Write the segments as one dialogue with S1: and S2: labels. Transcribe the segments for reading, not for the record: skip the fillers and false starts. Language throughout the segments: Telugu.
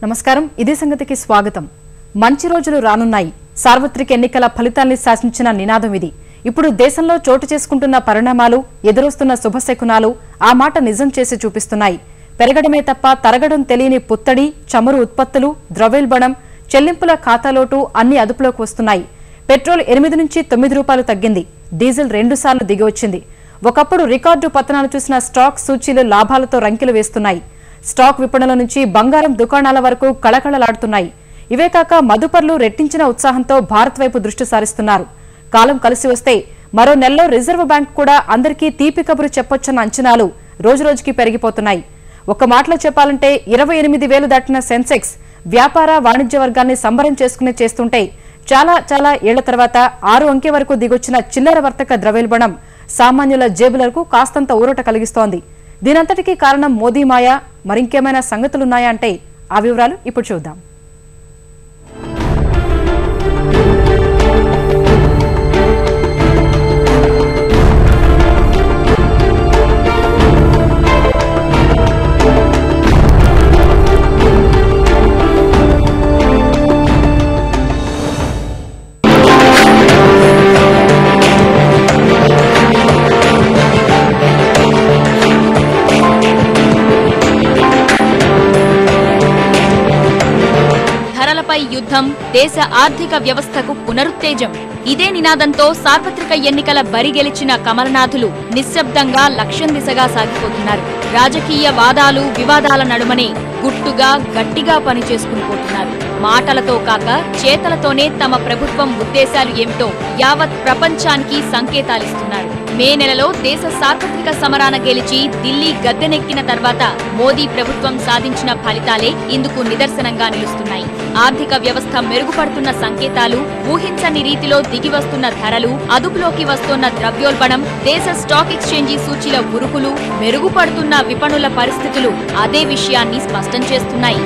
S1: నమస్కారం ఇదే సంగతికి స్వాగతం మంచి రోజులు రానున్నాయి సార్వత్రిక ఎన్నికల ఫలితాల్ని శాసించిన నినాదం ఇది ఇప్పుడు దేశంలో చోటు చేసుకుంటున్న పరిణామాలు ఎదురొస్తున్న శుభశకునాలు ఆ మాట నిజం చేసి చూపిస్తున్నాయి పెరగడమే తప్ప తరగడం తెలియని పుత్తడి చమురు ఉత్పత్తులు ద్రవ్యోల్బణం చెల్లింపుల ఖాతాలోటు అన్ని అదుపులోకి వస్తున్నాయి పెట్రోల్ 8 నుంచి 9 రూపాయలు తగ్గింది డీజిల్ 2 సార్లు దిగివచ్చింది ఒకప్పుడు రికార్డు పతనాలు చూసిన స్టాక్ సూచీలు లాభాలతో రంకెలు వేస్తున్నాయి స్టాక్ విపణుల నుంచి బంగారం దుకాణాల వరకు కళకళలాడుతున్నాయి ఇవే కాక మదుపర్లు రెట్టించిన ఉత్సాహంతో భారత్ వైపు దృష్టి సారిస్తున్నారు కాలం కలిసి వస్తే మరో నెలలో రిజర్వ్ బ్యాంక్ కూడా అందరికీ తీపి కబురు చెప్పొచ్చన్న అంచనాలు రోజురోజుకి పెరిగిపోతున్నాయి ఒక మాటలో చెప్పాలంటే 28,000 దాటిన సెన్సెక్స్ వ్యాపార వాణిజ్య వర్గాన్ని సంబరం చేసుకునే చేస్తుంటే చాలా ఏళ్ల తర్వాత 6 అంకె వరకు దిగొచ్చిన చిల్లర వర్తక ద్రవ్యోల్బణం సామాన్యుల జేబులకు కాస్తంత ఊరట కలిగిస్తోంది దీనంతటికీ కారణం మోదీ మాయ మరింకేమైనా సంగతులున్నాయా అంటే ఆ వివరాలు ఇప్పుడు చూద్దాం
S2: యుద్ధం దేశ ఆర్థిక వ్యవస్థకు పునరుత్తేజం ఇదే నినాదంతో సార్వత్రిక ఎన్నికల బరి గెలిచిన కమలనాథులు నిశ్శబ్దంగా లక్ష్యం దిశగా సాగిపోతున్నారు రాజకీయ వాదాలు వివాదాల నడుమనే గుట్టుగా గట్టిగా పనిచేసుకుని పోతున్నారు మాటలతో కాక చేతలతోనే తమ ప్రభుత్వం ఉద్దేశాలు ఏమిటో యావత్ ప్రపంచానికి సంకేతాలిస్తున్నారు మే నెలలో దేశ సార్వత్రిక సమరాన గెలిచి ఢిల్లీ గద్దెనెక్కిన తర్వాత మోదీ ప్రభుత్వం సాధించిన ఫలితాలే ఇందుకు నిదర్శనంగా నిలుస్తున్నాయి ఆర్థిక వ్యవస్థ మెరుగుపడుతున్న సంకేతాలు ఊహించని రీతిలో దిగివస్తున్న ధరలు అదుపులోకి వస్తున్న ద్రవ్యోల్బణం దేశ స్టాక్ ఎక్స్చేంజీ సూచీల ఉరుకులు మెరుగుపడుతున్న విపణుల పరిస్థితులు అదే విషయాన్ని స్పష్టం చేస్తున్నాయి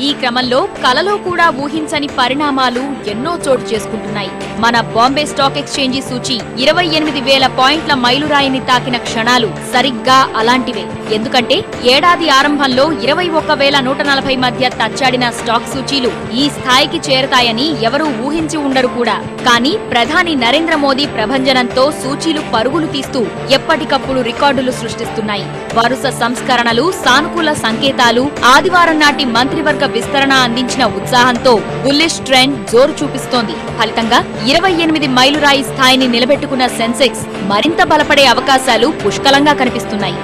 S2: ఈ క్రమంలో కలలో కూడా ఊహించని పరిణామాలు ఎన్నో చోటు చేసుకుంటున్నాయి మన బాంబే స్టాక్ ఎక్స్చేంజీ సూచీ 28,000 పాయింట్ల మైలురాయిని తాకిన క్షణాలు సరిగ్గా అలాంటివే ఎందుకంటే ఏడాది ఆరంభంలో 21,140 మధ్య తచ్చాడిన స్టాక్ సూచీలు ఈ స్థాయికి చేరతాయని ఎవరూ ఊహించి ఉండరు కూడా కానీ ప్రధాని నరేంద్ర మోదీ ప్రభంజనంతో సూచీలు పరుగులు తీస్తూ ఎప్పటికప్పుడు రికార్డులు సృష్టిస్తున్నాయి వరుస సంస్కరణలు సానుకూల సంకేతాలు ఆదివారం నాటి మంత్రివర్గ విస్తరణ అందించిన ఉత్సాహంతో బుల్లిష్ ట్రెండ్ జోరు చూపిస్తోంది ఫలితంగా 28 మైలురాయి స్థాయిని నిలబెట్టుకున్న సెన్సెక్స్ మరింత బలపడే అవకాశాలు పుష్కలంగా కనిపిస్తున్నాయి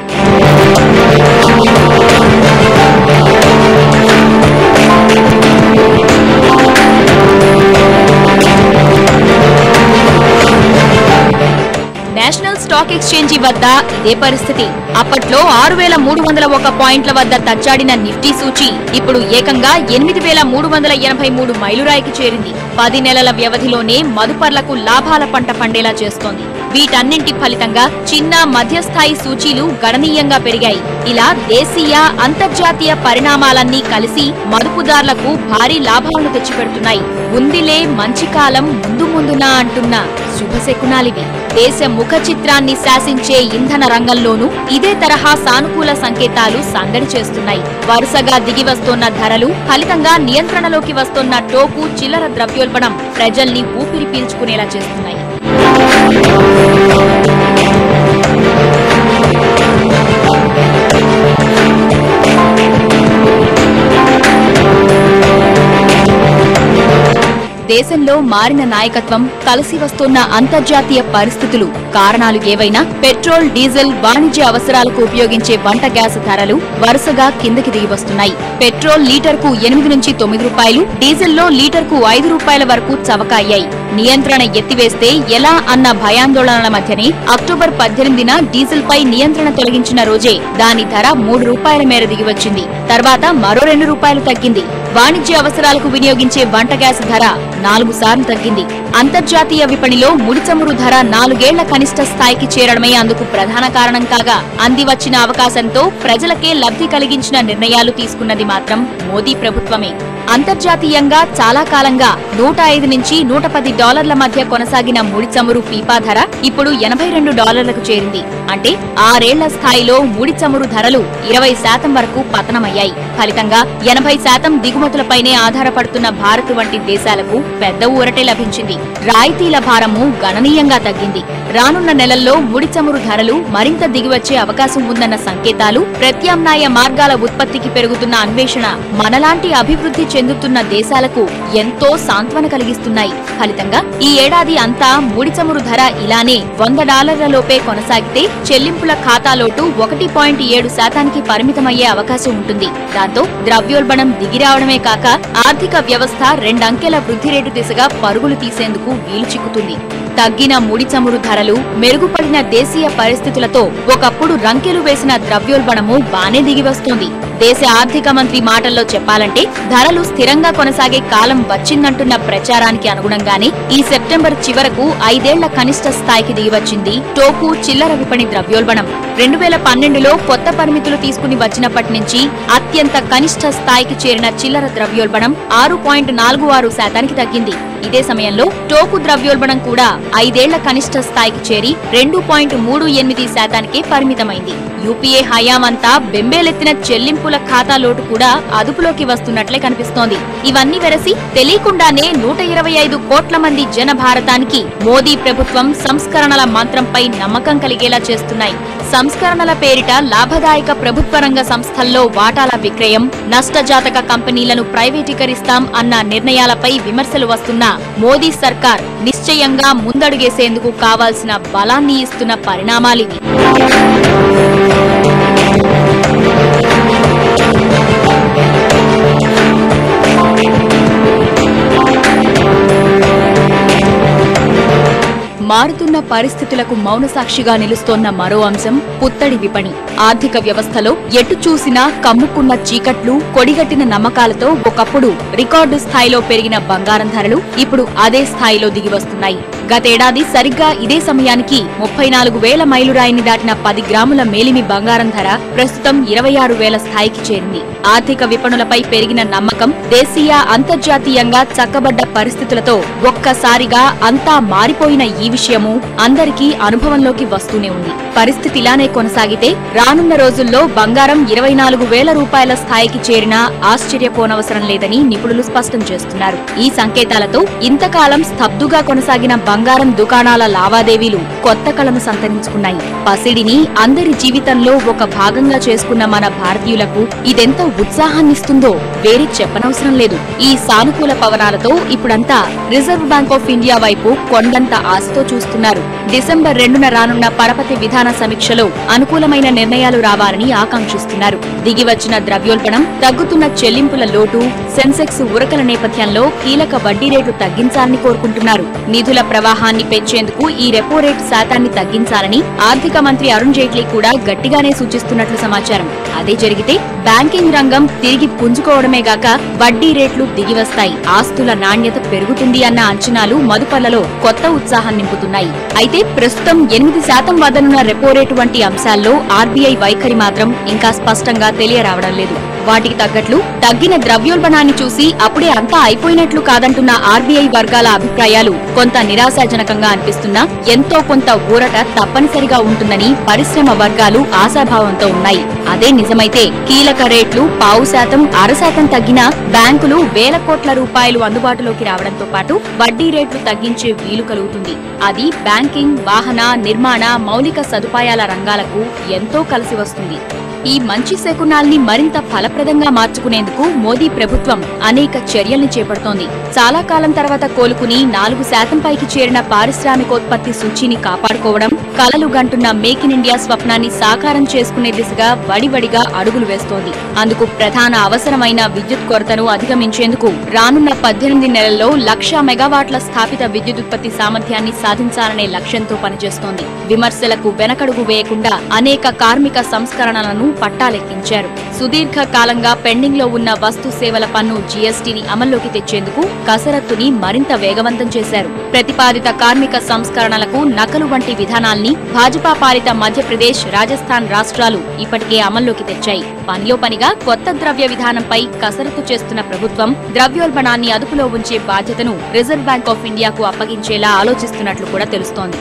S2: నేషనల్ స్టాక్ ఎక్స్చేంజీ వద్ద ఇదే పరిస్థితి అప్పట్లో 6,301 పాయింట్ల వద్ద తచ్చాడిన నిఫ్టీ సూచీ ఇప్పుడు ఏకంగా 8,383 మైలురాయికి చేరింది 10 నెలల వ్యవధిలోనే మదుపర్లకు లాభాల పంట పండేలా చేస్తోంది వీటన్నింటి ఫలితంగా చిన్న మధ్యస్థాయి సూచీలు గణనీయంగా పెరిగాయి ఇలా దేశీయ అంతర్జాతీయ పరిణామాలన్నీ కలిసి మదుపుదారులకు భారీ లాభాలను తెచ్చిపెడుతున్నాయి ఉందిలే మంచి కాలం ముందునా అంటున్న శుభశకునాలివి దేశ ముఖ చిత్రాన్ని శాసించే ఇంధన రంగంలోనూ ఇదే తరహా సానుకూల సంకేతాలు సందడి చేస్తున్నాయి వరుసగా దిగివస్తోన్న ధరలు ఫలితంగా నియంత్రణలోకి వస్తోన్న టోకు చిల్లర ద్రవ్యోల్బణం ప్రజల్ని ఊపిరి పీల్చుకునేలా చేస్తున్నాయి దేశంలో మారిన నాయకత్వం కలిసి వస్తున్న అంతర్జాతీయ పరిస్థితులు కారణాలు ఏవైనా పెట్రోల్ డీజిల్ వాణిజ్య అవసరాలకు ఉపయోగించే వంట గ్యాస్ ధరలు వరుసగా కిందకి దిగి వస్తున్నాయి పెట్రోల్ లీటర్కు 8 నుంచి 9 రూపాయలు డీజిల్లో లీటర్కు 5 రూపాయల వరకు చవకయ్యాయి నియంత్రణ ఎత్తివేస్తే ఎలా అన్న భయాందోళనల మధ్యనే అక్టోబర్ 18న డీజిల్ పై నియంత్రణ తొలగించిన రోజే దాని ధర 3 రూపాయల మేర దిగివచ్చింది తర్వాత మరో 2 రూపాయలు తగ్గింది వాణిజ్య అవసరాలకు వినియోగించే వంట గ్యాస్ ధర 4 సార్లు తగ్గింది అంతర్జాతీయ విపణిలో ముడి చమురు ధర 4 ఏళ్ల కనిష్ట స్థాయికి చేరడమే అందుకు ప్రధాన కారణం కాగా అందివచ్చిన అవకాశంతో ప్రజలకే లబ్ధి కలిగించిన నిర్ణయాలు తీసుకున్నది మాత్రం మోదీ ప్రభుత్వమే అంతర్జాతీయంగా చాలా కాలంగా $105 నుంచి $110 మధ్య కొనసాగిన ముడి చమురు పీపా ధర ఇప్పుడు $82కు చేరింది. అంటే 6 ఏళ్ల స్థాయిలో ముడి చమురు ధరలు 20% వరకు పతనమయ్యాయి. ఫలితంగా 80% దిగుమతులపైనే ఆధారపడుతున్న భారత్ వంటి దేశాలకు పెద్ద ఊరటే లభించింది. రాయితీల భారము గణనీయంగా తగ్గింది. రానున్న నెలల్లో ముడి చమురు ధరలు మరింత దిగివచ్చే అవకాశం ఉందన్న సంకేతాలు, ప్రత్యామ్నాయ మార్గాల ఉత్పత్తికి పెరుగుతున్న అన్వేషణ మనలాంటి అభివృద్ధి చెందుతున్న దేశాలకు ఎంతో సాంత్వన కలిగిస్తున్నాయి. ఫలితంగా ఈ ఏడాది అంతా ముడి చమురు ధర ఇలానే $100 లోపే కొనసాగితే చెల్లింపుల ఖాతాలోటు 1.7% పరిమితమయ్యే అవకాశం ఉంటుంది. దాంతో ద్రవ్యోల్బణం దిగిరావడమే కాక ఆర్థిక వ్యవస్థ 2 అంకెల వృద్ధి రేటు దిశగా పరుగులు తీసేందుకు వీలు చిక్కుతుంది. తగ్గిన ముడి చమురు ధరలు, మెరుగుపడిన దేశీయ పరిస్థితులతో ఒకప్పుడు రంకెలు వేసిన ద్రవ్యోల్బణము బానే దిగివస్తోంది. దేశ ఆర్థిక మంత్రి మాటల్లో చెప్పాలంటే ధరలు స్థిరంగా కొనసాగే కాలం వచ్చిందంటున్న ప్రచారానికి అనుగుణంగానే ఈ సెప్టెంబర్ చివరకు 5 ఏళ్ల కనిష్ట స్థాయికి దిగివచ్చింది టోకు చిల్లర విపణి ద్రవ్యోల్బణం. 2012లో కొత్త పరిమితులు తీసుకుని వచ్చినప్పటి నుంచి అత్యంత కనిష్ట స్థాయికి చేరిన చిల్లర ద్రవ్యోల్బణం 6.46% తగ్గింది. ఇదే సమయంలో టోకు ద్రవ్యోల్బణం కూడా 5 ఏళ్ల కనిష్ట స్థాయికి చేరి 2.38%కే పరిమితమైంది. యూపీఏ హయాంమంతా బెంబేలెత్తిన చెల్లింపుల ఖాతా లోటు కూడా అదుపులోకి వస్తున్నట్లే కనిపిస్తోంది. ఇవన్నీ వెరసి తెలియకుండానే 125 కోట్ల మంది జన భారతానికి మోదీ ప్రభుత్వం సంస్కరణల మంత్రంపై నమ్మకం కలిగేలా చేస్తున్నాయి. సంస్కరణల పేరిట లాభదాయక ప్రభుత్వ రంగ సంస్థల్లో వాటాల విక్రయం, నష్టజాతక కంపెనీలను ప్రైవేటీకరిస్తాం అన్న నిర్ణయాలపై విమర్శలు వస్తున్నా మోదీ సర్కార్ నిశ్చయంగా ముందడుగేసేందుకు కావాల్సిన బలాన్ని ఇస్తున్న పరిణామాలివి. మారుతున్న పరిస్థితులకు మౌనసాక్షిగా నిలుస్తోన్న మరో అంశం పుత్తడి విపణి. ఆర్థిక వ్యవస్థలో ఎటు చూసినా కమ్ముకున్న చీకట్లు, కొడిగట్టిన నమ్మకాలతో ఒకప్పుడు రికార్డు స్థాయిలో పెరిగిన బంగారం ధరలు ఇప్పుడు అదే స్థాయిలో దిగివస్తున్నాయి. గతేడాది సరిగ్గా ఇదే సమయానికి 34,000 మైలురాయిని దాటిన 10 గ్రాముల మేలిమి బంగారం ధర ప్రస్తుతం 26,000 స్థాయికి చేరింది. ఆర్థిక విపణులపై పెరిగిన నమ్మకం, దేశీయ అంతర్జాతీయంగా చక్కబడ్డ పరిస్థితులతో ఒక్కసారిగా అంతా మారిపోయిన ఈ విషయము అందరికీ అనుభవంలోకి వస్తూనే ఉంది. పరిస్థితి ఇలానే కొనసాగితే రానున్న రోజుల్లో బంగారం 24,000 రూపాయల స్థాయికి చేరినా ఆశ్చర్యపోనవసరం లేదని నిపుణులు స్పష్టం చేస్తున్నారు. ఈ సంకేతాలతో ఇంతకాలం స్తబ్దుగా కొనసాగిన బంగారం దుకాణాల లావాదేవీలు కొత్త కళను సంతరించుకున్నాయి. పసిడిని అందరి జీవితంలో ఒక భాగంగా చేసుకున్న మన భారతీయులకు ఇదెంత ఉత్సాహాన్నిస్తుందో వేరే చెప్పనవసరం లేదు. ఈ సానుకూల పవనాలతో ఇప్పుడంతా రిజర్వ్ బ్యాంక్ ఆఫ్ ఇండియా వైపు కొండంత ఆశతో చూస్తున్నారు. డిసెంబర్ 2న రానున్న పరపతి విధాన సమీక్షలో అనుకూలమైన నిర్ణయాలు రావాలని ఆకాంక్షిస్తున్నారు. దిగివచ్చిన ద్రవ్యోల్బణం, తగ్గుతున్న చెల్లింపుల లోటు, సెన్సెక్స్ ఉరకల నేపథ్యంలో కీలక వడ్డీ రేటు తగ్గించాలని కోరుకుంటున్నారు. నిధుల ప్రవాహాన్ని పెంచేందుకు ఈ రెపో రేటు శాతాన్ని తగ్గించాలని ఆర్థిక మంత్రి అరుణ్ జైట్లీ కూడా గట్టిగానే సూచిస్తున్నట్లు సమాచారం. అదే జరిగితే బ్యాంకింగ్ రంగం తిరిగి పుంజుకోవడమే గాక వడ్డీ రేట్లు దిగివస్తాయి, ఆస్తుల నాణ్యత పెరుగుతుంది అన్న అంచనాలు మదుపర్లలో కొత్త ఉత్సాహం నింపుతున్నాయి. అయితే ప్రస్తుతం 8% వద్దనున్న రెపో రేటు వంటి అంశాల్లో ఆర్బీఐ వైఖరి మాత్రం ఇంకా స్పష్టంగా తెలియరావడం లేదు. వాటికి తగ్గట్లు తగ్గిన ద్రవ్యోల్బణాన్ని చూసి అప్పుడే అంతా అయిపోయినట్లు కాదంటున్న ఆర్బీఐ వర్గాల అభిప్రాయాలు కొంత నిరాశాజనకంగా అనిపిస్తున్నా ఎంతో కొంత ఊరట తప్పనిసరిగా ఉంటుందని పరిశ్రమ వర్గాలు ఆశాభావంతో ఉన్నాయి. అదే నిజమైతే కీలక రేట్లు 0.5%, 0.5% తగ్గినా బ్యాంకులు వేల కోట్ల రూపాయలు అందుబాటులోకి రావడంతో పాటు వడ్డీ రేట్లు తగ్గించే వీలు కలుగుతుంది. అది బ్యాంకింగ్, వాహన, నిర్మాణ, మౌలిక సదుపాయాల రంగాలకు ఎంతో కలిసి వస్తుంది. ఈ మంచి శకునాల్ని మరింత ఫలప్రదంగా మార్చుకునేందుకు మోదీ ప్రభుత్వం అనేక చర్యల్ని చేపడుతోంది. చాలా కాలం తర్వాత కోలుకుని 4% పైకి చేరిన పారిశ్రామికోత్పత్తి సూచీని కాపాడుకోవడం, కలలు గంటున్న మేక్ ఇన్ ఇండియా స్వప్నాన్ని సాకారం చేసుకునే దిశగా వడివడిగా అడుగులు వేస్తోంది. అందుకు ప్రధాన అవసరమైన విద్యుత్ కొరతను అధిగమించేందుకు రానున్న 18 నెలల్లో 1,00,000 మెగావాట్ల స్థాపిత విద్యుదుత్పత్తి సామర్థ్యాన్ని సాధించాలనే లక్ష్యంతో పనిచేస్తోంది. విమర్శలకు వెనకడుగు వేయకుండా అనేక కార్మిక సంస్కరణలను పట్టాలెక్కించారు. సుదీర్ఘ కాలంగా పెండింగ్ లో ఉన్న వస్తు సేవల పన్ను జీఎస్టీని అమల్లోకి తెచ్చేందుకు కసరత్తుని మరింత వేగవంతం చేశారు. ప్రతిపాదిత కార్మిక సంస్కరణలకు నకలు వంటి విధానాల్ని విధానాన్ని భాజపా పాలిత మధ్యప్రదేశ్, రాజస్థాన్ రాష్ట్రాలు ఇప్పటికే అమల్లోకి తెచ్చాయి. పనిలో పనిగా కొత్త ద్రవ్య విధానంపై కసరత్తు చేస్తున్న ప్రభుత్వం ద్రవ్యోల్బణాన్ని అదుపులో ఉంచే బాధ్యతను రిజర్వ్ బ్యాంక్ ఆఫ్ ఇండియాకు అప్పగించేలా ఆలోచిస్తున్నట్లు కూడా తెలుస్తోంది.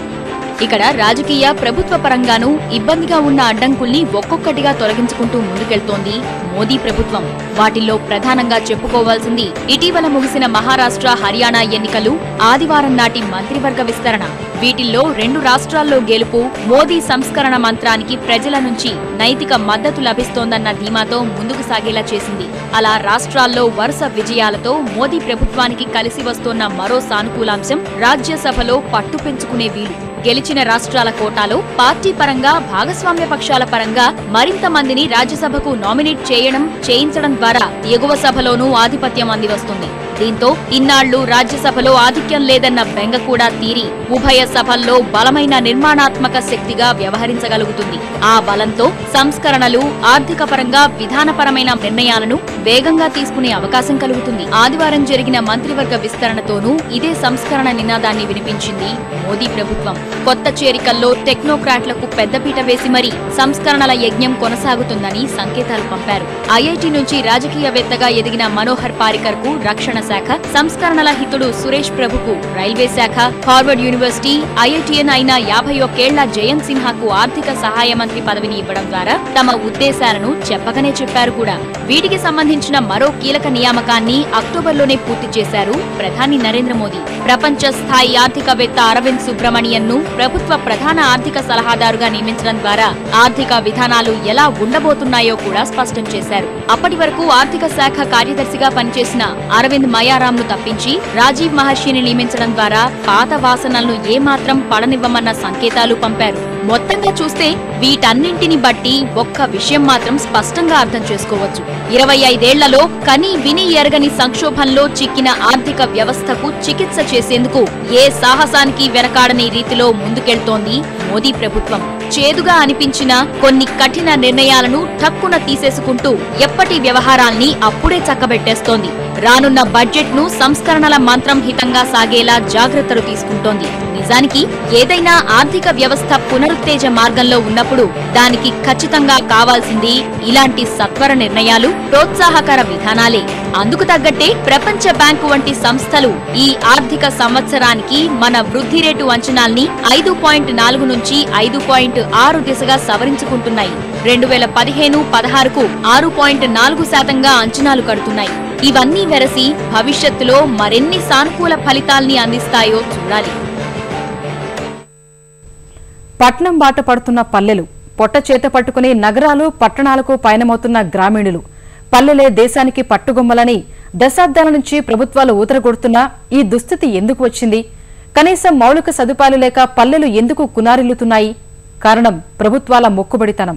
S2: ఇక్కడ రాజకీయ, ప్రభుత్వ పరంగానూ ఇబ్బందిగా ఉన్న అడ్డంకుల్ని ఒక్కొక్కటిగా తొలగించుకుంటూ ముందుకెళ్తోంది మోదీ ప్రభుత్వం. వాటిల్లో ప్రధానంగా చెప్పుకోవాల్సింది ఇటీవల ముగిసిన మహారాష్ట్ర, హర్యానా ఎన్నికలు, ఆదివారం నాటి మంత్రివర్గ విస్తరణ. వీటిల్లో 2 రాష్ట్రాల్లో గెలుపు మోదీ సంస్కరణ మంత్రానికి ప్రజల నుంచి నైతిక మద్దతు లభిస్తోందన్న ధీమాతో ముందుకు సాగేలా చేసింది. అలా రాష్ట్రాల్లో వరుస విజయాలతో మోదీ ప్రభుత్వానికి కలిసి వస్తోన్న మరో సానుకూలాంశం రాజ్యసభలో పట్టు పెంచుకునే వీలు. గెలిచిన రాష్ట్రాల కోటాలో పార్టీ పరంగా, భాగస్వామ్య పక్షాల పరంగా మరింత మందిని రాజ్యసభకు నామినేట్ చేయించడం ద్వారా ఎగువ సభలోనూ ఆధిపత్యం అందివస్తుంది. దీంతో ఇన్నాళ్లు రాజ్యసభలో ఆధిక్యం లేదన్న బెంగ కూడా తీరి ఉభయ సభల్లో బలమైన నిర్మాణాత్మక శక్తిగా వ్యవహరించగలుగుతుంది. ఆ బలంతో సంస్కరణలు, ఆర్థిక పరంగా విధానపరమైన నిర్ణయాలను వేగంగా తీసుకునే అవకాశం కలుగుతుంది. ఆదివారం జరిగిన మంత్రివర్గ విస్తరణతోనూ ఇదే సంస్కరణ నినాదాన్ని వినిపించింది మోదీ ప్రభుత్వం. కొత్త చేరికల్లో టెక్నోక్రాట్లకు పెద్దపీట వేసి మరీ సంస్కరణల యజ్ఞం కొనసాగుతుందని సంకేతాలు పంపారు. ఐఐటి నుంచి రాజకీయవేత్తగా ఎదిగిన మనోహర్ పారికర్ కు రక్షణ శాఖ, సంస్కరణల హితుడు సురేష్ ప్రభుకు రైల్వే శాఖ, హార్వర్డ్ యూనివర్సిటీ ఐఐటిఎన్ అయిన 51 ఏళ్ల జయంత్ సిన్హాకు ఆర్థిక సహాయ మంత్రి పదవిని ఇవ్వడం ద్వారా తమ ఉద్దేశాలను చెప్పకనే చెప్పారు కూడా. వీటికి సంబంధించిన మరో కీలక నియామకాన్ని అక్టోబర్లోనే పూర్తి చేశారు ప్రధాని నరేంద్ర మోదీ. ప్రపంచ స్థాయి ఆర్థికవేత్త అరవింద్ సుబ్రమణియన్ను ప్రభుత్వ ప్రధాన ఆర్థిక సలహాదారుగా నియమించడం ద్వారా ఆర్థిక విధానాలు ఎలా ఉండబోతున్నాయో కూడా స్పష్టం చేశారు. అప్పటి వరకు ఆర్థిక శాఖ కార్యదర్శిగా పనిచేసిన అరవింద్ మయారాంను తప్పించి రాజీవ్ మహర్షిని నియమించడం ద్వారా పాత వాసనలను ఏమాత్రం పడనివ్వమన్న సంకేతాలు పంపారు. మొత్తంగా చూస్తే వీటన్నింటిని బట్టి ఒక్క విషయం మాత్రం స్పష్టంగా అర్థం చేసుకోవచ్చు. 25 ఏళ్లలో కని విని ఎరగని సంక్షోభంలో చిక్కిన ఆర్థిక వ్యవస్థకు చికిత్స చేసేందుకు ఏ సాహసానికి వెనకాడని రీతిలో ముందుకెళ్తోంది మోదీ ప్రభుత్వం. చేదుగా అనిపించిన కొన్ని కఠిన నిర్ణయాలను ఠక్కున తీసేసుకుంటూ ఎప్పటి వ్యవహారాల్ని అప్పుడే చక్కబెట్టేస్తోంది. రానున్న బడ్జెట్ ను సంస్కరణల మంత్రం హితంగా సాగేలా జాగ్రత్తలు తీసుకుంటోంది. నిజానికి ఏదైనా ఆర్థిక వ్యవస్థ పునరుత్తేజ మార్గంలో ఉన్నప్పుడు దానికి ఖచ్చితంగా కావాల్సింది ఇలాంటి సత్వర నిర్ణయాలు, ప్రోత్సాహకర విధానాలే. అందుకు తగ్గట్టే ప్రపంచ బ్యాంకు వంటి సంస్థలు ఈ ఆర్థిక సంవత్సరానికి మన వృద్ధి రేటు అంచనాల్ని 5.4 నుంచి 5.6 దిశగా సవరించుకుంటున్నాయి. 2015-16కు 6.4% అంచనాలు కడుతున్నాయి. ఇవన్నీ వెరసి భవిష్యత్తులో మరెన్ని సానుకూల ఫలితాల్ని అందిస్తాయో చూడాలి.
S1: పట్నం బాట పడుతున్న పల్లెలు, పొట్ట చేత పట్టుకుని నగరాలు, పట్టణాలకు పయనమవుతున్న గ్రామీణులు, పల్లెలే దేశానికి పట్టుగొమ్మలని దశాబ్దాల నుంచి ప్రభుత్వాలు ఊతరగొడుతున్నా ఈ దుస్థితి ఎందుకు వచ్చింది? కనీసం మౌలిక సదుపాయాలు లేక పల్లెలు ఎందుకు కునారిల్లుతున్నాయి? కారణం ప్రభుత్వాల మొక్కుబడితనం.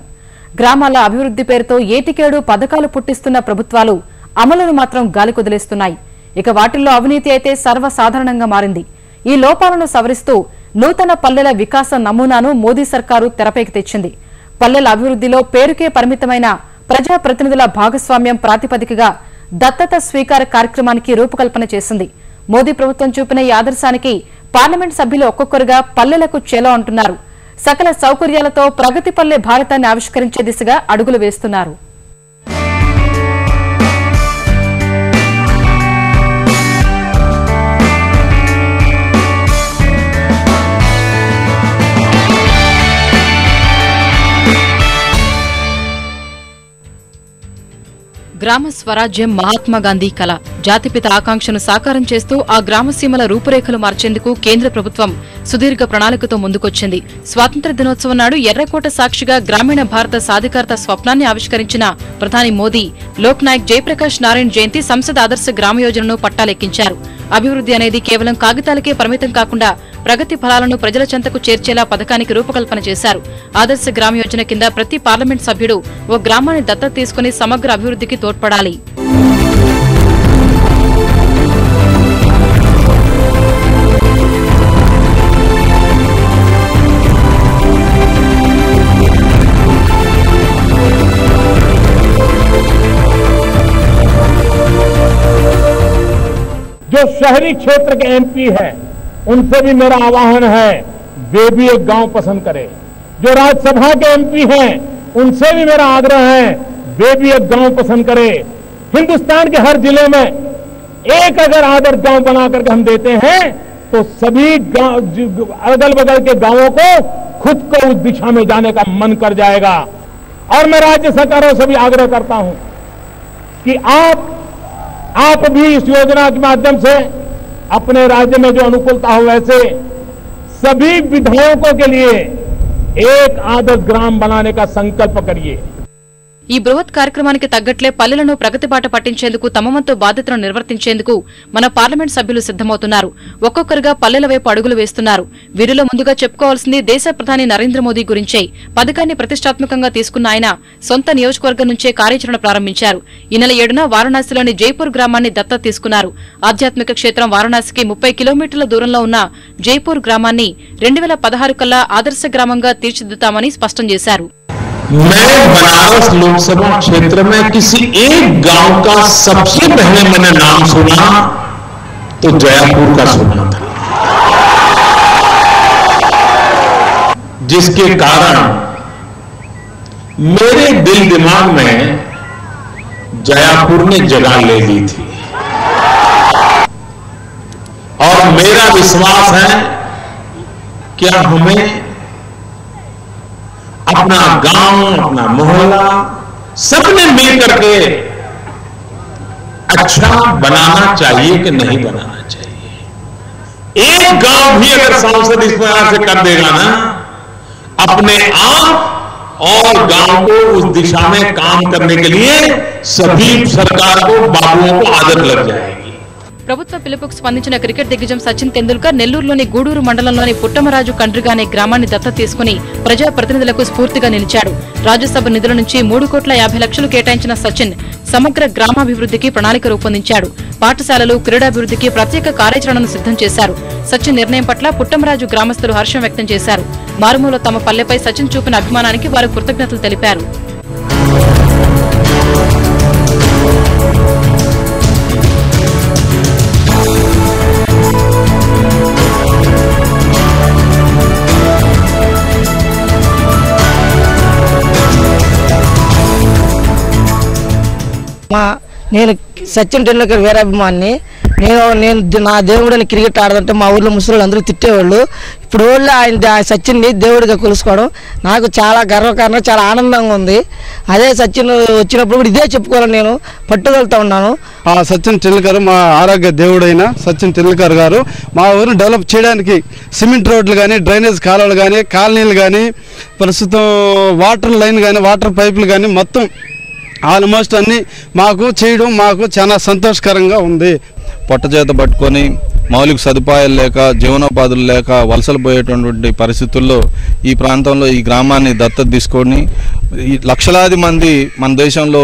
S1: గ్రామాల అభివృద్ధి పేరుతో ఏటికేడు పథకాలు పుట్టిస్తున్న ప్రభుత్వాలు అమలును మాత్రం గాలికొదిలేస్తున్నాయి. ఇక వాటిల్లో అవినీతి అయితే సర్వసాధారణంగా మారింది. ఈ లోపాలను సవరిస్తూ నూతన పల్లెల వికాస నమూనాను మోదీ సర్కారు తెరపైకి తెచ్చింది. పల్లెల అభివృద్ధిలో పేరుకే పరిమితమైన ప్రజాప్రతినిధుల భాగస్వామ్యం ప్రాతిపదికగా దత్తత స్వీకార కార్యక్రమానికి రూపకల్పన చేసింది. మోదీ ప్రభుత్వం చూపిన ఈ ఆదర్శానికి పార్లమెంట్ సభ్యులు ఒక్కొక్కరుగా పల్లెలకు చేలో అంటున్నారు. సకల సౌకర్యాలతో ప్రగతి పల్లె భారతాన్ని ఆవిష్కరించే దిశగా అడుగులు వేస్తున్నారు. గ్రామ స్వరాజ్యం మహాత్మాగాంధీ కళ, జాతిపిత ఆకాంక్షను సాకారం చేస్తూ ఆ గ్రామసీమల రూపురేఖలు మార్చేందుకు కేంద్ర ప్రభుత్వం సుదీర్ఘ ప్రణాళికతో ముందుకొచ్చింది. స్వాతంత్ర్య దినోత్సవం నాడు ఎర్రకోట సాక్షిగా గ్రామీణ భారత సాధికారత స్వప్నాన్ని ఆవిష్కరించిన ప్రధాని మోదీ లోక్ నాయక్ జయప్రకాష్ నారాయణ్ జయంతి సంసద్ ఆదర్శ గ్రామ యోజనను పట్టాలెక్కించారు. అభివృద్ధి అనేది కేవలం కాగితాలకే పరిమితం కాకుండా ప్రగతి ఫలాలను ప్రజల చెంతకు చేర్చేలా పథకానికి రూపకల్పన చేశారు. ఆదర్శ గ్రామ యోజన కింద ప్రతి పార్లమెంట్ సభ్యుడు ఓ గ్రామాన్ని దత్తత తీసుకుని సమగ్ర అభివృద్ధికి తోడ్పడాలి.
S3: जो शहरी क्षेत्र के एमपी हैं, उनसे भी मेरा आह्वान है, वे भी एक गांव पसंद करें। जो राज्यसभा के एमपी हैं उनसे भी मेरा आग्रह है वे भी एक गांव पसंद करें। हिंदुस्तान के हर जिले में एक अगर आदर्श गांव बना करके हम देते हैं तो सभी अगल बगल के गांवों को खुद को उस दिशा में जाने का मन कर जाएगा। और मैं राज्य सरकारों से भी आग्रह करता हूं कि आप भी इस योजना के माध्यम से अपने राज्य में जो अनुकूलता हो वैसे सभी विधायकों के लिए एक आदर्श ग्राम बनाने का संकल्प करिए।
S1: ఈ బృహత్ కార్యక్రమానికి తగ్గట్లే పల్లెలను ప్రగతి బాట పట్టించేందుకు తమ వంతు బాధ్యతను నిర్వర్తించేందుకు మన పార్లమెంట్ సభ్యులు సిద్దమవుతున్నారు. ఒక్కొక్కరుగా పల్లెల వైపు అడుగులు వేస్తున్నారు. వీరిలో ముందుగా చెప్పుకోవాల్సింది దేశ ప్రధాని నరేంద్ర మోదీ గురించే. పథకాన్ని ప్రతిష్టాత్మకంగా తీసుకున్న ఆయన సొంత నియోజకవర్గం నుంచే కార్యాచరణ ప్రారంభించారు. ఈ నెల 7న వారణాసిలోని జైపూర్ గ్రామాన్ని దత్తత తీసుకున్నారు. ఆధ్యాత్మిక క్షేత్రం వారణాసికి 30 కిలోమీటర్ల దూరంలో ఉన్న జైపూర్ గ్రామాన్ని 2016 కల్లా ఆదర్శ గ్రామంగా తీర్చిదిద్దుతామని స్పష్టం చేశారు.
S4: मैं बनारस लोकसभा क्षेत्र में किसी एक गांव का सबसे पहले मैंने नाम सुना तो जयपुर का सुना था, जिसके कारण मेरे दिल दिमाग में जयपुर ने जगह ले ली थी। और मेरा विश्वास है कि हमें अपना गांव, अपना मोहल्ला सबने मिल करके अच्छा बनाना चाहिए कि नहीं बनाना चाहिए। एक गांव भी अगर सांसद इस प्रकार से कर देगा ना, अपने आप और गांव को उस दिशा में काम करने के लिए सभी सरकार को, बाबुओं को आदत लग जाएगी।
S1: ప్రభుత్వ పిలుపుకు స్పందించిన క్రికెట్ దిగ్గజం సచిన్ తెందుల్కర్ నెల్లూరులోని గూడూరు మండలంలోని పుట్టమరాజు కండ్రిగా అనే గ్రామాన్ని దత్తత తీసుకుని ప్రజాప్రతినిధులకు స్ఫూర్తిగా నిలిచాడు. రాజ్యసభ నిధుల నుంచి 3,50 లక్షలు కేటాయించిన సచిన్ సమగ్ర గ్రామాభివృద్ధికి ప్రణాళిక రూపొందించాడు. పాఠశాలలు, క్రీడాభివృద్ధికి ప్రత్యేక కార్యాచరణను సిద్ధం చేశారు. సచిన్ నిర్ణయం పట్ల పుట్టమరాజు గ్రామస్తులు హర్షం వ్యక్తం చేశారు. మారుమూల తమ పల్లెపై సచిన్ చూపిన అభిమానానికి వారు కృతజ్ఞతలు తెలిపారు.
S5: నేను సచిన్ టెండూల్కర్ వీరాభిమాన్ని. నేను నా దేవుడని క్రికెట్ ఆడదంటే మా ఊర్లో ముసలి అందరూ తిట్టేవాళ్ళు. ఇప్పుడు వాళ్ళు ఆయన సచిన్ని దేవుడిగా కొలుసుకోవడం నాకు చాలా గర్వకారణం, చాలా ఆనందంగా ఉంది. అదే సచిన్ వచ్చినప్పుడు కూడా ఇదే చెప్పుకోవాలని నేను పట్టుదలతో ఉన్నాను.
S6: సచిన్ టెండూల్కర్ మా ఆరోగ్య దేవుడైన సచిన్ టెండూల్కర్ గారు మా ఊరిని డెవలప్ చేయడానికి సిమెంట్ రోడ్లు కానీ, డ్రైనేజ్ కాలువలు కానీ, కాలనీలు కానీ, ప్రస్తుతం వాటర్ లైన్ కానీ, వాటర్ పైపులు కానీ మొత్తం ఆల్మోస్ట్ అన్ని మాకు చేయడం మాకు చాలా సంతోషకరంగా ఉంది.
S7: పొట్టచేత పట్టుకొని మౌలిక సదుపాయాలు లేక, జీవనోపాధులు లేక వలసలు పోయేటటువంటి పరిస్థితుల్లో ఈ ప్రాంతంలో ఈ గ్రామాన్ని దత్తత తీసుకొని ఈ లక్షలాది మంది మన దేశంలో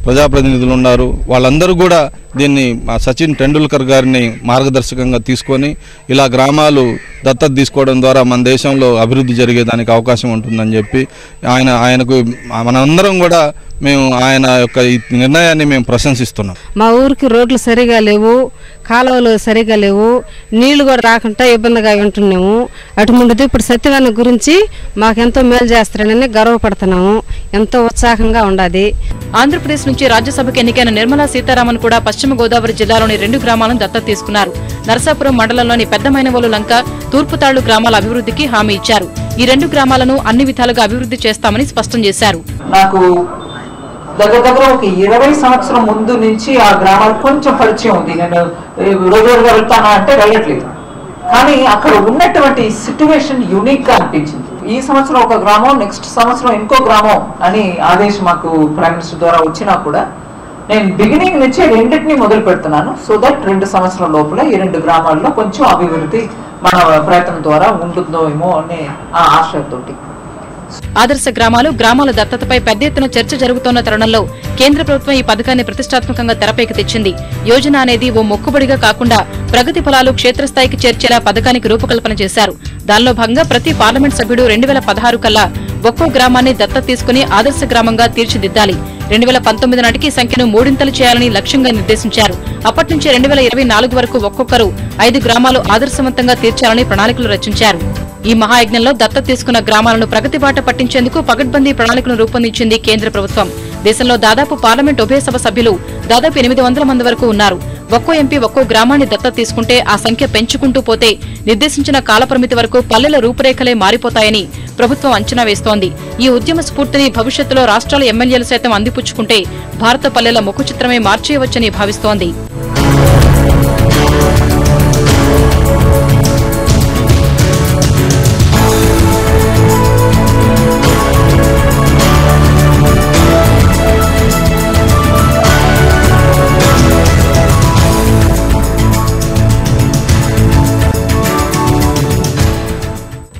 S7: ప్రజాప్రతినిధులు ఉన్నారు. వాళ్ళందరూ కూడా దీన్ని సచిన్ టెండూల్కర్ గారిని మార్గదర్శకంగా తీసుకొని ఇలా గ్రామాలు దత్తత తీసుకోవడం ద్వారా మన దేశంలో అభివృద్ధి జరిగేదానికి అవకాశం ఉంటుందని చెప్పి ఆయనకు మనందరం కూడా మేము ఆయన యొక్క ఈ నిర్ణయాన్ని మేము ప్రశంసిస్తున్నాం.
S8: మా ఊరికి రోడ్లు సరిగా లేవు, కాలువలు సరిగా లేవు, నీళ్లు కూడా రాకుండా ఇబ్బందిగా ఉంటున్నాము. అటువంటిది ఇప్పుడు సత్యవాణి గురించి మాకెంతో మేలు చేస్తారని గర్వపడుతున్నాము. ఎంతో ఉత్సాహంగా ఉండాది.
S1: ఆంధ్రప్రదేశ్ నుంచి రాజ్యసభకు ఎన్నికైన నిర్మలా సీతారామన్ కూడా పశ్చిమ గోదావరి జిల్లాలోని 2 గ్రామాలను దత్తత తీసుకున్నారు. నరసాపురం మండలంలోని పెద్దమైనవోలు లంక, తూర్పుతాళ్లు గ్రామాల అభివృద్ధికి హామీ ఇచ్చారు. ఈ 2 గ్రామాలను అన్ని విధాలుగా అభివృద్ధి చేస్తామని స్పష్టం చేశారు.
S9: నాకు దగ్గర ఒక 20 సంవత్సరం ముందు నుంచి ఆ గ్రామాలు కొంచెం పరిచయం ఉంది. నేను రోజుగా వెళ్తానా అంటే వెళ్ళట్లేదు, కానీ అక్కడ ఉన్నటువంటి సిచ్యువేషన్ యూనిక్ గా అనిపించింది. ఈ సంవత్సరం ఒక గ్రామం, నెక్స్ట్ సంవత్సరం ఇంకో గ్రామం అని ఆదేశం మాకు ప్రైమ్ మినిస్టర్ ద్వారా వచ్చినా కూడా నేను బిగినింగ్ నుంచే రెండింటినీ మొదలు పెడుతున్నాను. సో దట్ 2 సంవత్సరం లోపల ఈ 2 గ్రామాల్లో కొంచెం అభివృద్ధి మన ప్రయత్నం ద్వారా ఉంటుందో ఏమో అనే ఆ ఆశతోటి.
S1: ఆదర్శ గ్రామాల దత్తతపై పెద్ద ఎత్తున చర్చ జరుగుతోన్న తరుణంలో కేంద్ర ప్రభుత్వం ఈ పథకాన్ని ప్రతిష్టాత్మకంగా తెరపైకి తెచ్చింది. యోజన అనేది ఓ మొక్కుబడిగా కాకుండా ప్రగతి ఫలాలు క్షేత్రస్థాయికి చేర్చేలా పథకానికి రూపకల్పన చేశారు. దానిలో భాగంగా ప్రతి పార్లమెంట్ సభ్యుడు 2016 కల్లా ఒక్కో గ్రామాన్ని దత్తత తీసుకుని ఆదర్శ గ్రామంగా తీర్చిదిద్దాలి. 2019 నాటికి సంఖ్యను 3 చేయాలని లక్ష్యంగా నిర్దేశించారు. అప్పటి నుంచి 2024 వరకు ఒక్కొక్కరు 5 గ్రామాలు ఆదర్శవంతంగా తీర్చాలని ప్రణాళికలు రచించారు. ఈ మహాయజ్ఞంలో దత్తత తీసుకున్న గ్రామాలను ప్రగతి బాట పట్టించేందుకు పగడ్బందీ ప్రణాళికను రూపొందించింది కేంద్ర ప్రభుత్వం. దేశంలో దాదాపు పార్లమెంట్ ఉభయ సభ సభ్యులు దాదాపు 800 మంది వరకు ఉన్నారు. ఒక్కో ఎంపీ ఒక్కో గ్రామాన్ని దత్తత తీసుకుంటే ఆ సంఖ్య పెంచుకుంటూ పోతే నిర్దేశించిన కాలపరిమితి వరకు పల్లెల రూపురేఖలే మారిపోతాయని ప్రభుత్వం అంచనా వేస్తోంది. ఈ ఉద్యమ స్ఫూర్తిని భవిష్యత్తులో రాష్ట్రాల ఎమ్మెల్యేలు సైతం అందిపుచ్చుకుంటే భారత పల్లెల ముఖ చిత్రమే మార్చేయవచ్చని భావిస్తోంది.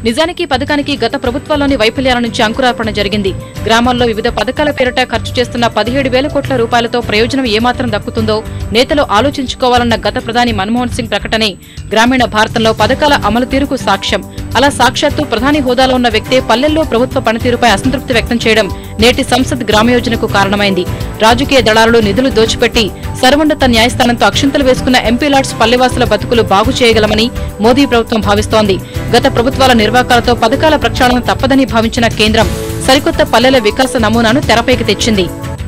S1: నిజానికి పథకానికి గత ప్రభుత్వాల్లోని వైఫల్యాల నుంచి అంకురార్పణ జరిగింది. గ్రామాల్లో వివిధ పథకాల పేరిట ఖర్చు చేస్తున్న 17,000 కోట్ల రూపాయలతో ప్రయోజనం ఏమాత్రం దక్కుతుందో నేతలు ఆలోచించుకోవాలన్న గత ప్రధాని మన్మోహన్ సింగ్ ప్రకటనే గ్రామీణ భారతంలో పథకాల అమలు తీరుకు సాక్ష్యం. అలా సాక్షాత్తు ప్రధాని హోదాలో ఉన్న వ్యక్తే పల్లెల్లో ప్రభుత్వ పనితీరుపై అసంతృప్తి వ్యక్తం చేయడం నేటి సంసద్ గ్రామయోజనకు కారణమైంది. రాజకీయ దళారులు నిధులు దోచిపెట్టి సర్వోన్నత న్యాయస్థానంతో అక్షింతలు వేసుకున్న ఎంపీ లాడ్స్ పల్లెవాసుల బతుకులు బాగు చేయగలమని మోదీ ప్రభుత్వం భావిస్తోంది. గత ప్రభుత్వాల నిర్వాకాలతో పథకాల ప్రక్షాళన తప్పదని భావించిన కేంద్రం సరికొత్త పల్లెల వికాస నమూనాను తెరపైకి తెచ్చింది.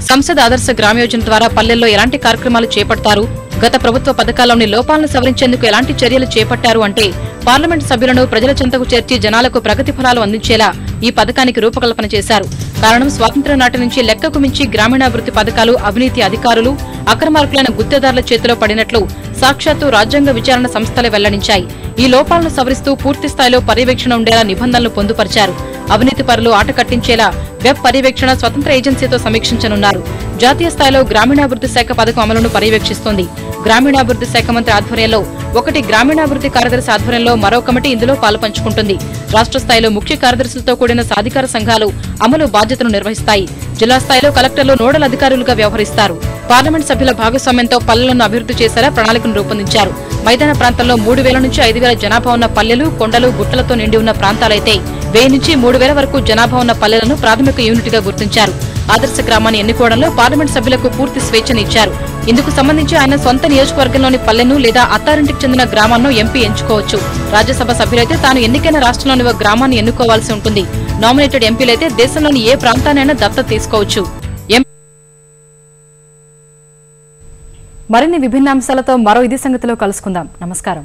S1: సంసద్ ఆదర్శ గ్రామయోజన ద్వారా పల్లెల్లో ఎలాంటి కార్యక్రమాలు చేపడతారు, గత ప్రభుత్వ పథకాల్లోని లోపాలను సవరించేందుకు ఎలాంటి చర్యలు చేపట్టారు అంటే పార్లమెంటు సభ్యులను ప్రజల చెంతకు చేర్చి జనాలకు ప్రగతి ఫలాలు అందించేలా ఈ పథకానికి రూపకల్పన చేశారు. కారణం స్వాతంత్ర్యం నాటి నుంచి లెక్కకు మించి గ్రామీణాభివృద్ధి పథకాలు అవినీతి అధికారులు అక్రమార్కులైన గుత్తేదారుల చేతిలో పడినట్లు సాక్షాత్తు రాజ్యాంగ విచారణ సంస్థలే వెల్లడించాయి. ఈ లోపాలను సవరిస్తూ పూర్తిస్థాయిలో పర్యవేక్షణ ఉండేలా నిబంధనలు పొందుపరిచారు. అవినీతి పరులు ఆట కట్టించేలా వెబ్ పర్యవేక్షణ స్వతంత్ర ఏజెన్సీతో సమీక్షించనున్నారు. జాతీయ స్థాయిలో గ్రామీణాభివృద్ధి శాఖ పథకం అమలును పర్యవేక్షిస్తోంది. గ్రామీణాభివృద్ధి శాఖ మంత్రి ఆధ్వర్యంలో ఒకటి గ్రామీణాభివృద్ధి కార్యదర్శి ఆధ్వర్యంలో మరో కమిటీ ఇందులో పాలుపంచుకుంటుంది. రాష్ట్ర స్థాయిలో ముఖ్య కార్యదర్శులతో కూడిన సాధికార సంఘాలు అమలు బాధ్యతను నిర్వహిస్తాయి. జిల్లా స్థాయిలో కలెక్టర్లు నోడల్ అధికారులుగా వ్యవహరిస్తారు. పార్లమెంట్ సభ్యుల భాగస్వామ్యంతో పల్లెలను అభివృద్ధి చేసేలా ప్రణాళికను రూపొందించారు. మైదాన ప్రాంతంలో 3,000 నుంచి 5,000 జనాభా ఉన్న పల్లెలు, కొండలు, గుట్టలతో నిండి ఉన్న ప్రాంతాలైతే 1,000 నుంచి 3,000 వరకు జనాభా ఉన్న పల్లెలను ప్రాథమిక యూనిట్గా గుర్తించారు. ఆదర్శ గ్రామాన్ని ఎన్నుకోవడంలో పార్లమెంట్ సభ్యులకు పూర్తి స్వేచ్ఛనిచ్చారు. ఇందుకు సంబంధించి ఆయన సొంత నియోజకవర్గంలోని పల్లెను లేదా అత్తారింటికి చెందిన గ్రామాలను ఎంపీ ఎంచుకోవచ్చు. రాజ్యసభ సభ్యులైతే తాను ఎన్నికైన రాష్ట్రంలోని ఒక గ్రామాన్ని ఎన్నుకోవాల్సి ఉంటుంది. నామినేటెడ్ ఎంపీలైతే దేశంలోని ఏ ప్రాంతాన్నైనా దత్తత తీసుకోవచ్చు. మరిన్ని విభిన్న అంశాలతో మరో ఇది సంగతిలో కలుసుకుందాం. నమస్కారం.